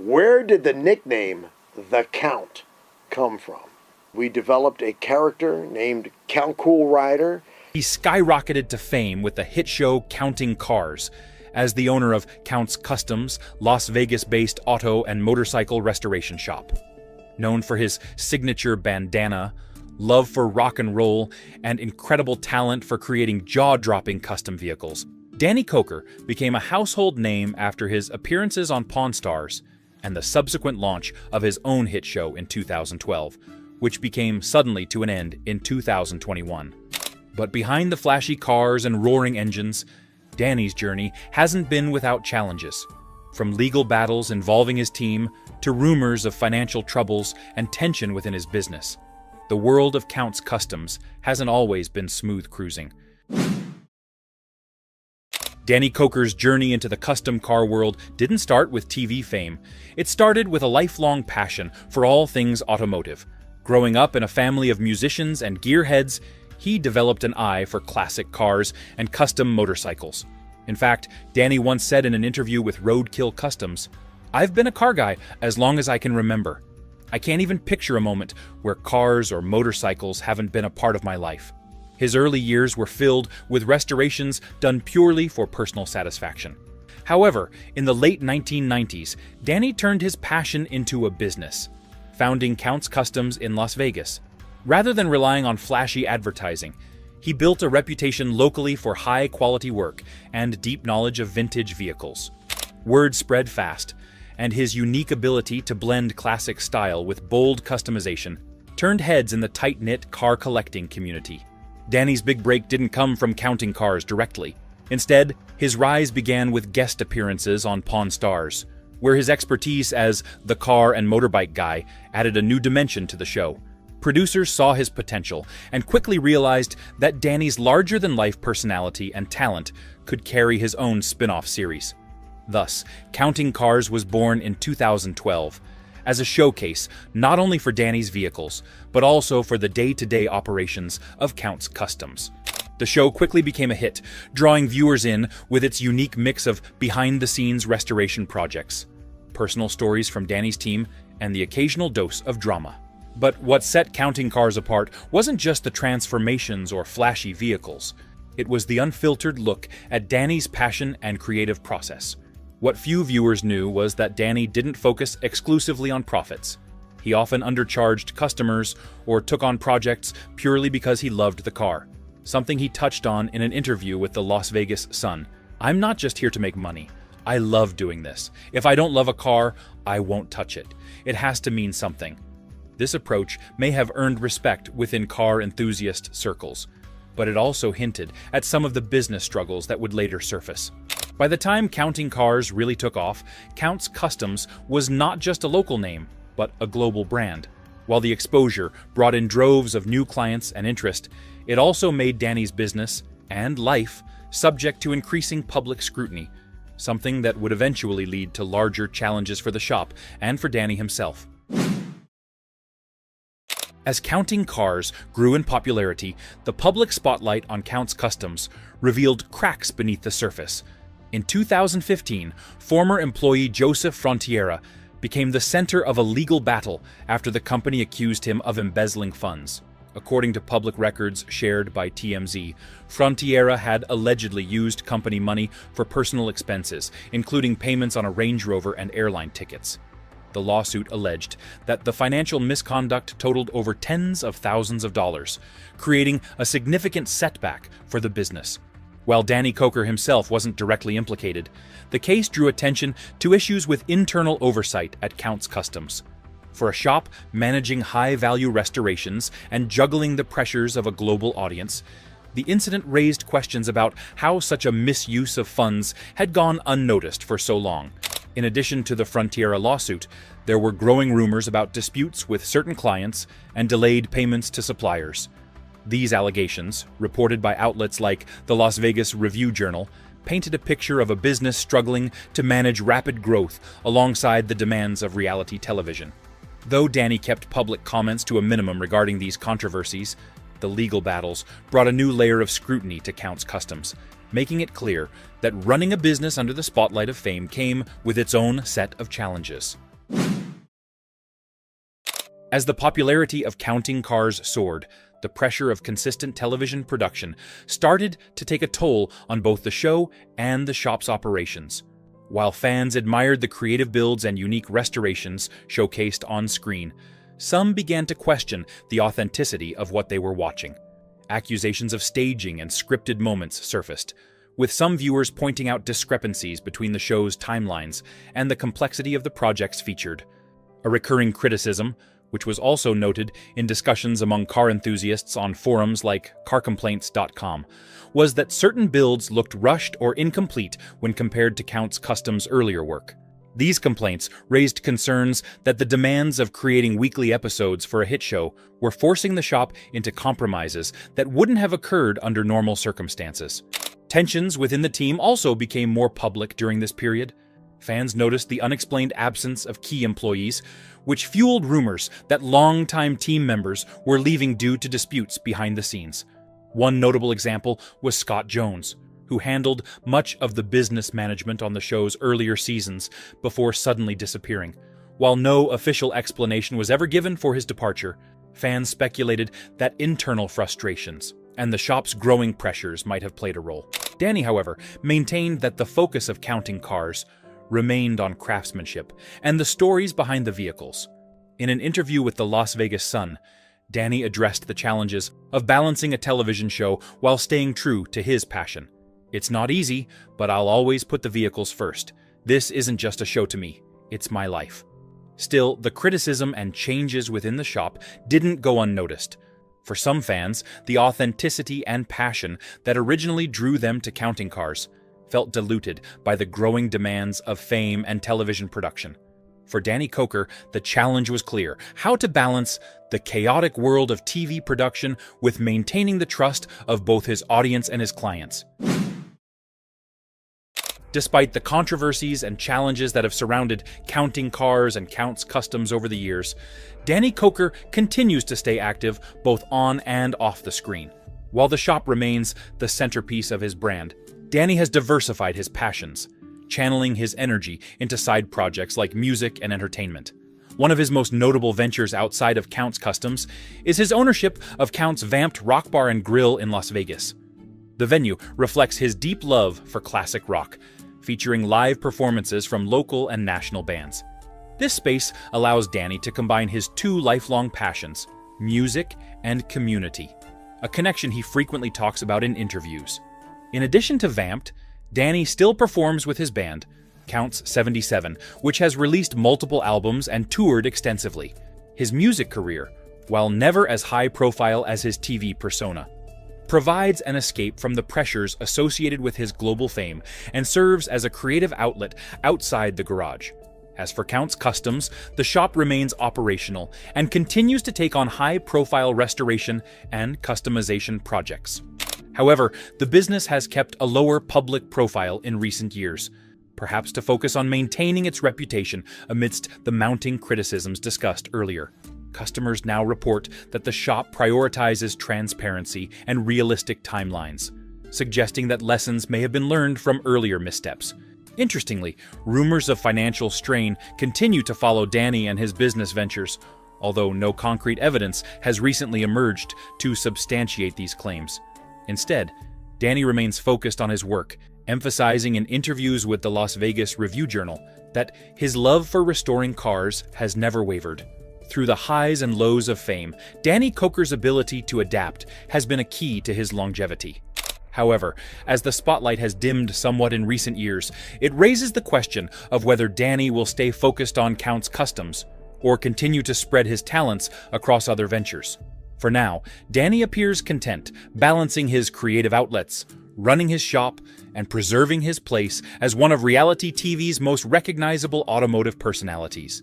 Where did the nickname The Count come from? We developed a character named Count Cool Rider. He skyrocketed to fame with the hit show Counting Cars, as the owner of Count's Kustoms, Las Vegas-based auto and motorcycle restoration shop. Known for his signature bandana, love for rock and roll, and incredible talent for creating jaw-dropping custom vehicles, Danny Koker became a household name after his appearances on Pawn Stars and the subsequent launch of his own hit show in 2012, which became suddenly to an end in 2021. But behind the flashy cars and roaring engines, Danny's journey hasn't been without challenges. From legal battles involving his team to rumors of financial troubles and tension within his business, the world of Count's Kustoms hasn't always been smooth cruising. Danny Koker's journey into the custom car world didn't start with TV fame. It started with a lifelong passion for all things automotive. Growing up in a family of musicians and gearheads, he developed an eye for classic cars and custom motorcycles. In fact, Danny once said in an interview with Roadkill Kustoms, "I've been a car guy as long as I can remember. I can't even picture a moment where cars or motorcycles haven't been a part of my life." His early years were filled with restorations done purely for personal satisfaction. However, in the late 1990s, Danny turned his passion into a business, founding Count's Kustoms in Las Vegas. Rather than relying on flashy advertising, he built a reputation locally for high-quality work and deep knowledge of vintage vehicles. Word spread fast, and his unique ability to blend classic style with bold customization turned heads in the tight-knit car collecting community. Danny's big break didn't come from counting cars directly. Instead, his rise began with guest appearances on Pawn Stars, where his expertise as the car and motorbike guy added a new dimension to the show. Producers saw his potential and quickly realized that Danny's larger-than-life personality and talent could carry his own spin-off series. Thus, Counting Cars was born in 2012 as a showcase not only for Danny's vehicles, but also for the day-to-day operations of Count's Kustoms. The show quickly became a hit, drawing viewers in with its unique mix of behind-the-scenes restoration projects, personal stories from Danny's team, and the occasional dose of drama. But what set Counting Cars apart wasn't just the transformations or flashy vehicles. It was the unfiltered look at Danny's passion and creative process. What few viewers knew was that Danny didn't focus exclusively on profits. He often undercharged customers or took on projects purely because he loved the car, something he touched on in an interview with the Las Vegas Sun. "I'm not just here to make money. I love doing this. If I don't love a car, I won't touch it. It has to mean something." This approach may have earned respect within car enthusiast circles, but it also hinted at some of the business struggles that would later surface. By the time Counting Cars really took off, Count's Kustoms was not just a local name, but a global brand. While the exposure brought in droves of new clients and interest, it also made Danny's business and life subject to increasing public scrutiny, something that would eventually lead to larger challenges for the shop and for Danny himself. As Counting Cars grew in popularity, the public spotlight on Count's Kustoms revealed cracks beneath the surface. In 2015, former employee Joseph Frontiera became the center of a legal battle after the company accused him of embezzling funds. According to public records shared by TMZ, Frontiera had allegedly used company money for personal expenses, including payments on a Range Rover and airline tickets. The lawsuit alleged that the financial misconduct totaled over tens of thousands of dollars, creating a significant setback for the business. While Danny Koker himself wasn't directly implicated, the case drew attention to issues with internal oversight at Count's Kustoms. For a shop managing high-value restorations and juggling the pressures of a global audience, the incident raised questions about how such a misuse of funds had gone unnoticed for so long. In addition to the Frontiera lawsuit, there were growing rumors about disputes with certain clients and delayed payments to suppliers. These allegations, reported by outlets like the Las Vegas Review-Journal, painted a picture of a business struggling to manage rapid growth alongside the demands of reality television. Though Danny kept public comments to a minimum regarding these controversies, the legal battles brought a new layer of scrutiny to Count's Kustoms, making it clear that running a business under the spotlight of fame came with its own set of challenges. As the popularity of counting cars soared, the pressure of consistent television production started to take a toll on both the show and the shop's operations. While fans admired the creative builds and unique restorations showcased on screen, some began to question the authenticity of what they were watching. Accusations of staging and scripted moments surfaced, with some viewers pointing out discrepancies between the show's timelines and the complexity of the projects featured. A recurring criticism, which was also noted in discussions among car enthusiasts on forums like carcomplaints.com, was that certain builds looked rushed or incomplete when compared to Count's Kustoms' earlier work. These complaints raised concerns that the demands of creating weekly episodes for a hit show were forcing the shop into compromises that wouldn't have occurred under normal circumstances. Tensions within the team also became more public during this period. Fans noticed the unexplained absence of key employees, which fueled rumors that longtime team members were leaving due to disputes behind the scenes. One notable example was Scott Jones, who handled much of the business management on the show's earlier seasons before suddenly disappearing. While no official explanation was ever given for his departure, fans speculated that internal frustrations and the shop's growing pressures might have played a role. Danny, however, maintained that the focus of counting cars remained on craftsmanship and the stories behind the vehicles. In an interview with the Las Vegas Sun, Danny addressed the challenges of balancing a television show while staying true to his passion. "It's not easy, but I'll always put the vehicles first. This isn't just a show to me, it's my life." Still, the criticism and changes within the shop didn't go unnoticed. For some fans, the authenticity and passion that originally drew them to counting cars felt diluted by the growing demands of fame and television production. For Danny Koker, the challenge was clear: how to balance the chaotic world of TV production with maintaining the trust of both his audience and his clients. Despite the controversies and challenges that have surrounded counting cars and Count's Kustoms over the years, Danny Koker continues to stay active both on and off the screen. While the shop remains the centerpiece of his brand, Danny has diversified his passions, channeling his energy into side projects like music and entertainment. One of his most notable ventures outside of Count's Kustoms is his ownership of Count's Vamped Rock Bar and Grill in Las Vegas. The venue reflects his deep love for classic rock, featuring live performances from local and national bands. This space allows Danny to combine his two lifelong passions, music and community, a connection he frequently talks about in interviews. In addition to Vamped, Danny still performs with his band, Counts 77, which has released multiple albums and toured extensively. His music career, while never as high profile as his TV persona, provides an escape from the pressures associated with his global fame and serves as a creative outlet outside the garage. As for Count's Kustoms, the shop remains operational and continues to take on high-profile restoration and customization projects. However, the business has kept a lower public profile in recent years, perhaps to focus on maintaining its reputation amidst the mounting criticisms discussed earlier. Customers now report that the shop prioritizes transparency and realistic timelines, suggesting that lessons may have been learned from earlier missteps. Interestingly, rumors of financial strain continue to follow Danny and his business ventures, although no concrete evidence has recently emerged to substantiate these claims. Instead, Danny remains focused on his work, emphasizing in interviews with the Las Vegas Review-Journal that his love for restoring cars has never wavered. Through the highs and lows of fame, Danny Koker's ability to adapt has been a key to his longevity. However, as the spotlight has dimmed somewhat in recent years, it raises the question of whether Danny will stay focused on Count's Kustoms or continue to spread his talents across other ventures. For now, Danny appears content, balancing his creative outlets, running his shop, and preserving his place as one of reality TV's most recognizable automotive personalities.